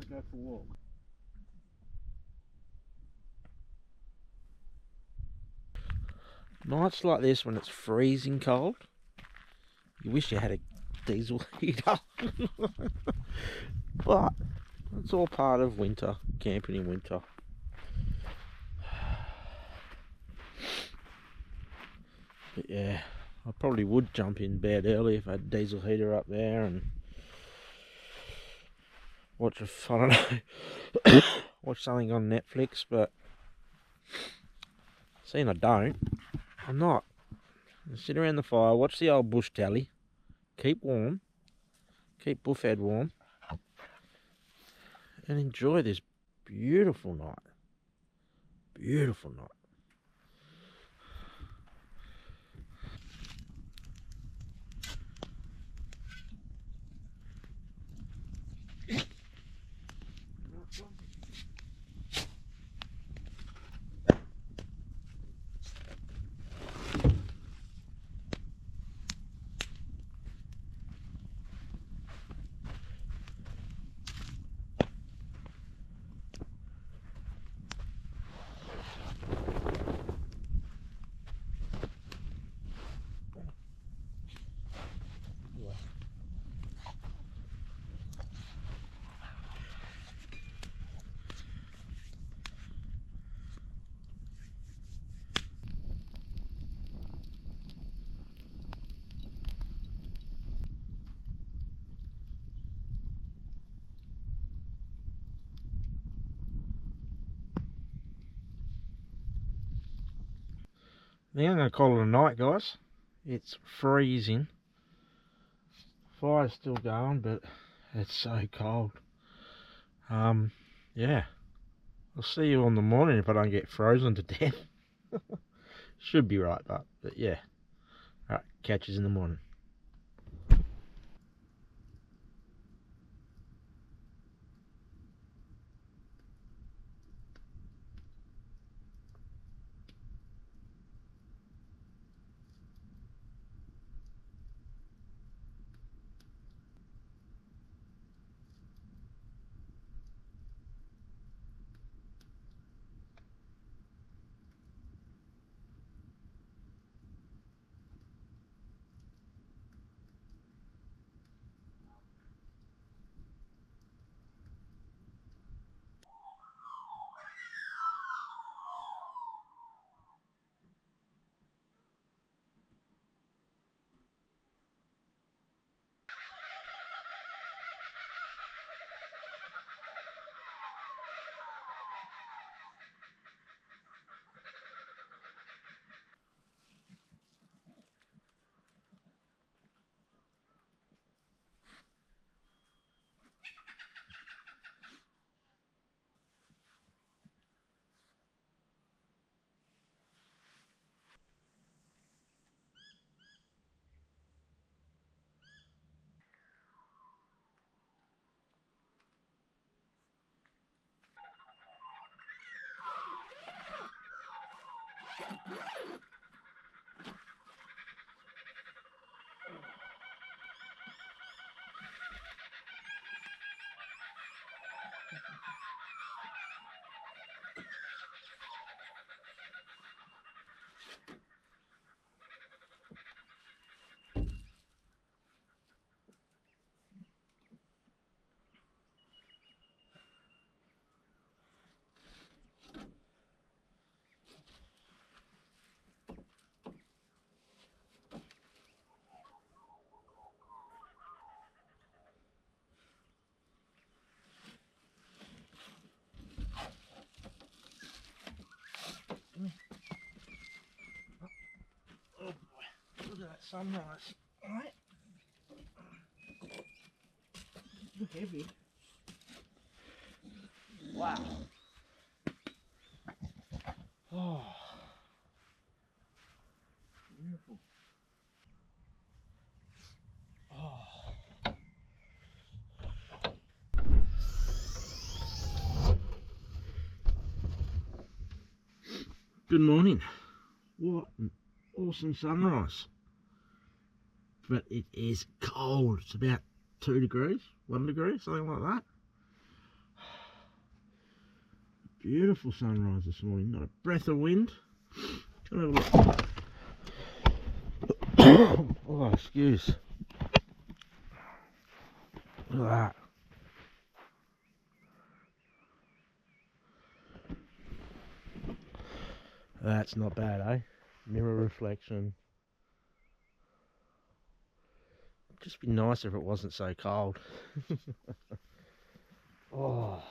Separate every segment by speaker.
Speaker 1: go for a walk. Nights like this when it's freezing cold, you wish you had a diesel heater. But it's all part of winter, camping in winter. But yeah, I probably would jump in bed early if I had a diesel heater up there and watch I don't know, watch something on Netflix, but seeing I don't, I'm not. I sit around the fire, watch the old bush telly, keep warm, keep Buffhead warm, and enjoy this beautiful night. Beautiful night. I think I'm going to call it a night, guys. It's freezing. Fire's still going, but it's so cold. Yeah. I'll see you on the morning if I don't get frozen to death. Should be right, but yeah. Alright, catch us in the morning. Oh boy, look at that sunrise, alright? Look heavy. Wow. Oh. Beautiful. Oh. Good morning. What an awesome sunrise. But it is cold. It's about 2 degrees, 1 degree, something like that. Beautiful sunrise this morning, not a breath of wind. Come have a look. Oh, excuse. Look at that. That's not bad, eh? Mirror reflection. It'd just be nice if it wasn't so cold. Oh.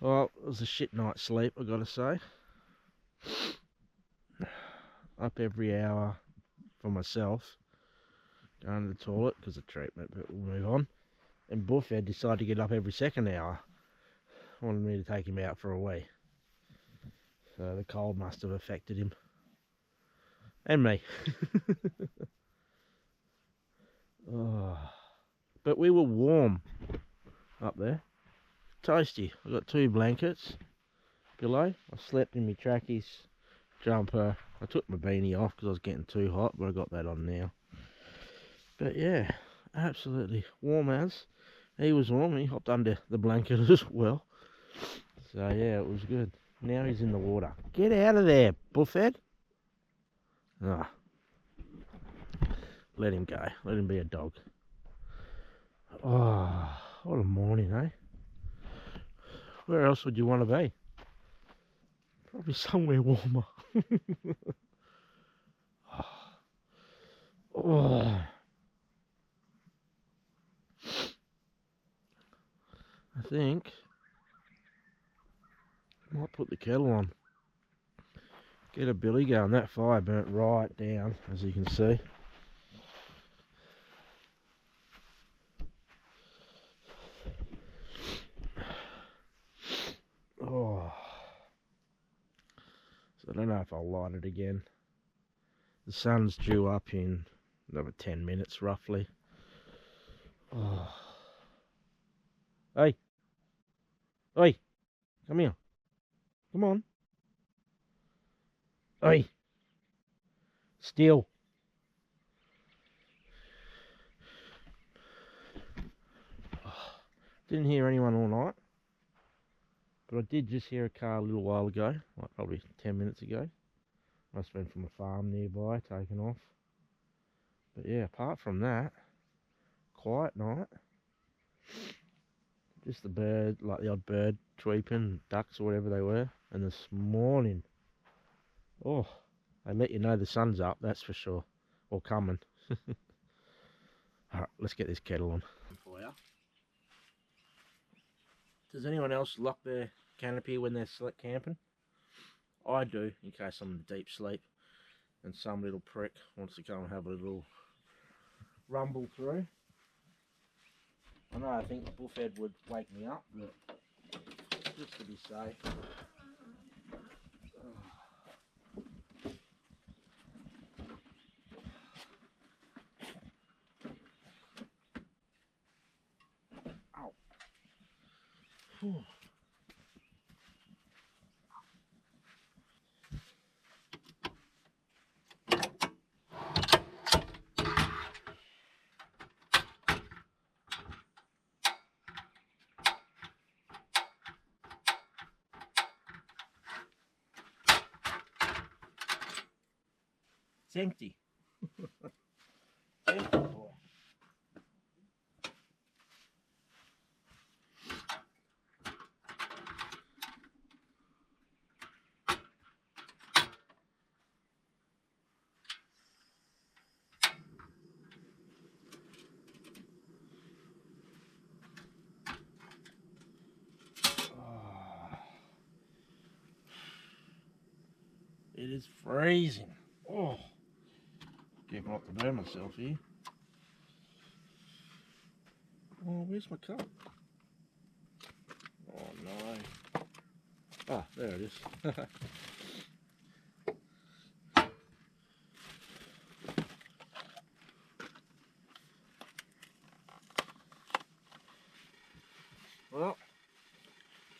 Speaker 1: Well, it was a shit night's sleep, I gotta say. Up every hour for myself. Going to the toilet because of treatment, but we'll move on. And Buffhead decided to get up every second hour. Wanted me to take him out for a wee. So the cold must have affected him. And me. Oh. But we were warm up there. Toasty. I got 2 blankets below. I slept in my trackies, jumper. I took my beanie off because I was getting too hot, but I got that on now. But yeah, absolutely warm as. He was warm, he hopped under the blanket as well. So yeah, it was good. Now he's in the water. Get out of there, Buffhead. Ah. Let him go. Let him be a dog. Oh, what a morning, eh? Where else would you want to be? Probably somewhere warmer. Oh. I think I might put the kettle on. Get a billy going. That fire burnt right down, as you can see. Oh. So I don't know if I'll light it again. The sun's due up in another 10 minutes roughly. Oh. Hey. Hey. Come here. Come on. Hey. Still. Didn't hear anyone all night. But I did just hear a car a little while ago. Like probably 10 minutes ago. Must have been from a farm nearby, taken off. But yeah, apart from that, quiet night. Just the bird, like the odd bird tweeping, ducks or whatever they were. And this morning, oh, they let you know the sun's up, that's for sure. Or coming. Alright, let's get this kettle on. For you. Does anyone else lock their canopy when they're camping? I do, in case I'm in deep sleep and some little prick wants to come and have a little rumble through. I know I think Buffhead would wake me up, but just to be safe. Ow. Whew. It's empty. Empty, boy. It is freezing. Oh, careful not to burn myself here. Oh, where's my cup? Oh no. Ah, there it is. Well,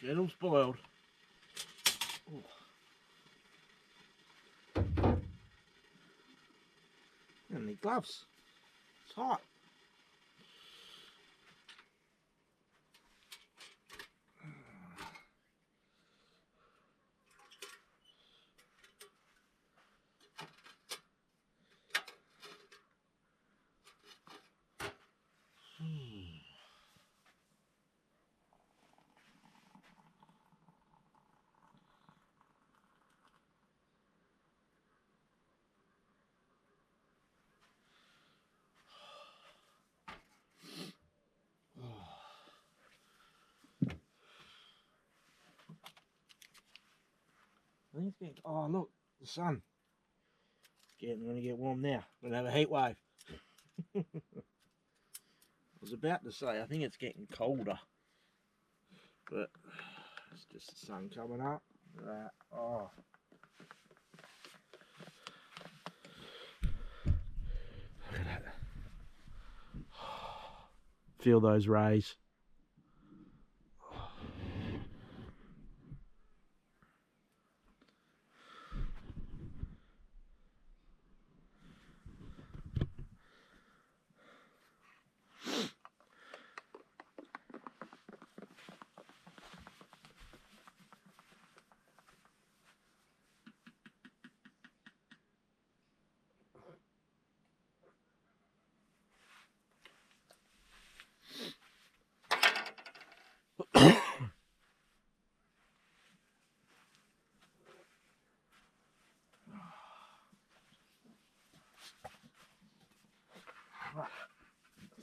Speaker 1: kettle's boiled. Oh. And the gloves. It's hot. think it's getting, oh look, the sun. Gonna get warm now. Gonna have a heat wave. I was about to say, I think it's getting colder. But it's just the sun coming up. Oh. Look at that. Feel those rays.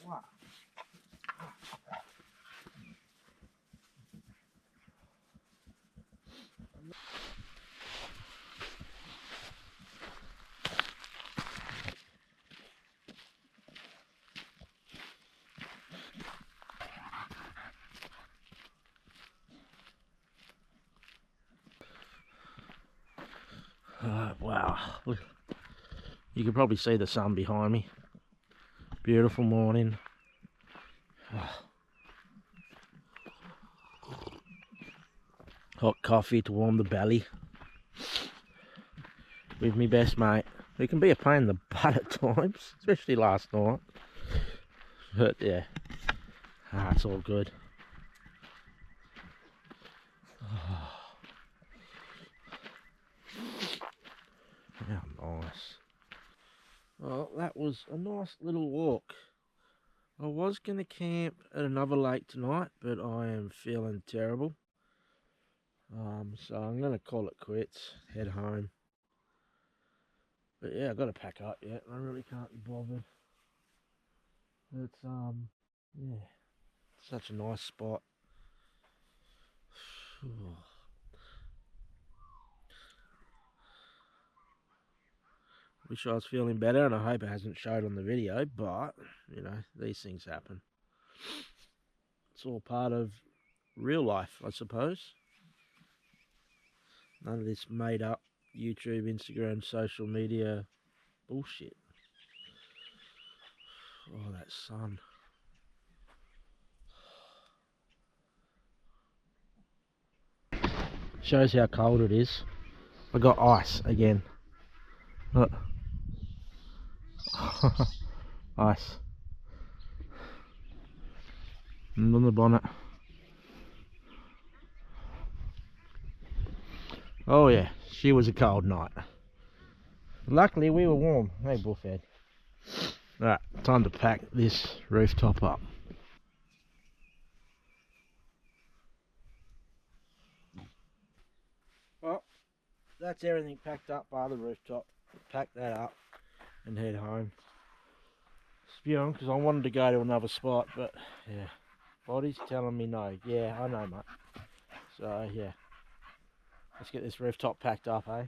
Speaker 1: What? Wow. Look, you can probably see the sun behind me. Beautiful morning. Hot coffee to warm the belly. With me best mate. It can be a pain in the butt at times, especially last night. But yeah, it's all good. How nice. Well, that was a nice little walk. I was going to camp at another lake tonight, but I am feeling terrible. So I'm going to call it quits, head home. But yeah, I've got to pack up yet. I really can't be bothered. It's, yeah, such a nice spot. Wish I was feeling better, and I hope it hasn't showed on the video, but, you know, these things happen. It's all part of real life, I suppose. None of this made up YouTube, Instagram, social media bullshit. Oh, that sun. Shows how cold it is. I got ice again. Look. Ice. And on the bonnet. Oh yeah, she was a cold night. Luckily we were warm. Hey bullfed. Alright, time to pack this rooftop up. Well, that's everything packed up by the rooftop. Pack that up and head home. Spewing because I wanted to go to another spot, but yeah, body's telling me no. Yeah, I know, mate. So yeah, let's get this rooftop packed up, eh?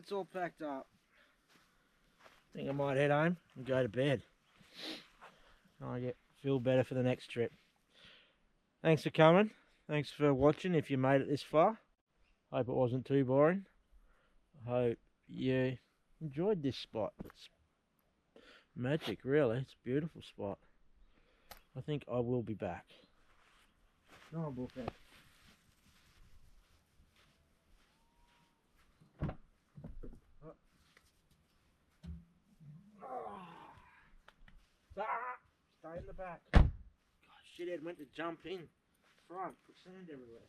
Speaker 1: That's all packed up. I think I might head home and go to bed. Feel better for the next trip. Thanks for coming. Thanks for watching if you made it this far. Hope it wasn't too boring. I hope you enjoyed this spot. It's magic, really. It's a beautiful spot. I think I will be back. Go on, Bullcat. Stay in the back. God, shithead went to jump in front, put sand everywhere.